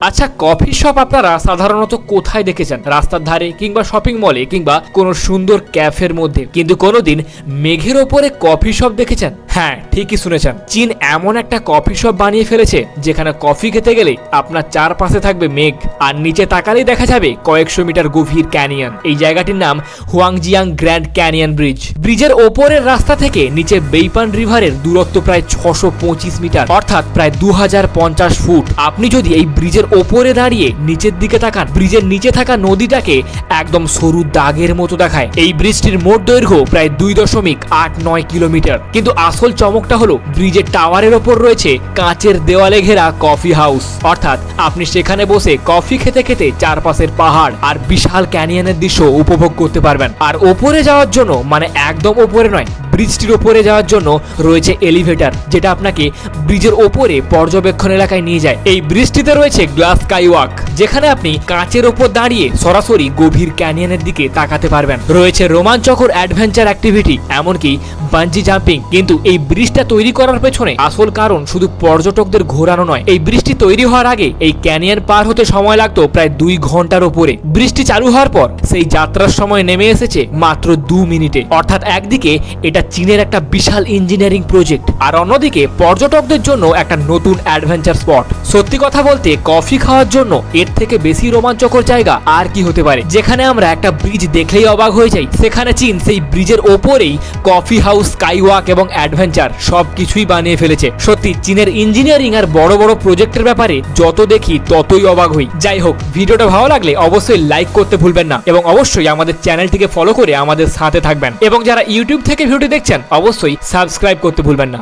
আচ্ছা, coffee shop আপনারা সাধারণত কোথায় দেখেছেন? রাস্তার ধারে, কিংবা শপিং মলে, কিংবা কোনো সুন্দর ক্যাফের মধ্যে। কিন্তু কোনোদিন মেঘের ওপরে কফি শপ দেখেছেন? হ্যাঁ, ঠিকই শুনেছেন। চীন এমন একটা কফি শপ বানিয়ে ফেলেছে যেখানে কফি খেতে গেলে আপনার চারপাশে থাকবে মেঘ, আর নিচে তাকালেই দেখা যাবে কয়েকশো মিটার গভীর ক্যানিয়ন। এই জায়গাটির নাম হুয়াংজিয়াং গ্র্যান্ড ক্যানিয়ন ব্রিজ। ব্রিজের ওপরের রাস্তা থেকে নিচে বেইপান রিভারের দূরত্ব প্রায় 625 মিটার, অর্থাৎ প্রায় 2050 ফুট। আপনি যদি এই ব্রিজের ওপরে দাঁড়িয়ে নিচের দিকে তাকান, ব্রিজের নিচে থাকা নদীটাকে একদম সরু দাগের মতো দেখায়। এই ব্রিজটির মোট দৈর্ঘ্য প্রায় 2.89 কিলোমিটার। কিন্তু আসল চমকটা হলো ব্রিজের টাওয়ারের ওপর রয়েছে কাঁচের দেওয়ালে ঘেরা কফি হাউস, অর্থাৎ আপনি সেখানে বসে কফি খেতে খেতে চারপাশের পাহাড় আর বিশাল ক্যানিয়নের দৃশ্য উপভোগ করতে পারবেন। আর ওপরে যাওয়ার জন্য, মানে একদম ওপরে নয়, ব্রিজটির ওপরে যাওয়ার জন্য রয়েছে এলিভেটর, যেটা আপনাকে ব্রিজের ওপরে পর্যবেক্ষণ এলাকায় নিয়ে যায়। এই ব্রিজটিতে রয়েছে গ্লাস স্কাইওয়াক, যেখানে আপনি কাঁচের ওপর দাঁড়িয়ে সরাসরি গভীর ক্যানিয়নের দিকে তাকাতে পারবেন। রয়েছে রোমাঞ্চকর অ্যাডভেঞ্চার অ্যাক্টিভিটি, এমনকি বাঞ্জি জাম্পিং। কিন্তু এই ব্রিজটা তৈরি করার পেছনে আসল কারণ শুধু পর্যটকদের ঘোরানো নয়। এই ব্রিজটি তৈরি হওয়ার আগে এই ক্যানিয়ন পার হতে সময় লাগতো প্রায় 2 ঘন্টার উপরে। ব্রিজটি চালু হওয়ার পর সেই যাত্রার সময় নেমে এসেছে মাত্র 2 মিনিটে। অর্থাৎ একদিকে এটা চীনের একটা বিশাল ইঞ্জিনিয়ারিং প্রজেক্ট, আর অন্যদিকে পর্যটকদের জন্য একটা নতুন অ্যাডভেঞ্চার স্পট। সত্যি কথা বলতে, কফি খাওয়ার জন্য এর থেকে বেশি রোমাঞ্চকর জায়গা আর কি হতে পারে? যেখানে আমরা একটা ব্রিজ দেখলেই অবাক হয়ে যাই, সেখানে চীন সেই ব্রিজের ওপরেই কফি হাউস, স্কাইওয়াক এবং অ্যাডভেঞ্চার সবকিছুই বানিয়ে ফেলেছে। সত্যি চীনের ইঞ্জিনিয়ারিং আর বড় বড় প্রজেক্টের ব্যাপারে যত দেখি ততই অবাক হই। যাই হোক, ভিডিওটা ভালো লাগলে অবশ্যই লাইক করতে ভুলবেন না, এবং অবশ্যই আমাদের চ্যানেলটিকে ফলো করে আমাদের সাথে থাকবেন। এবং যারা ইউটিউব থেকে ভিডিওটি দেখছেন, অবশ্যই সাবস্ক্রাইব করতে ভুলবেন না।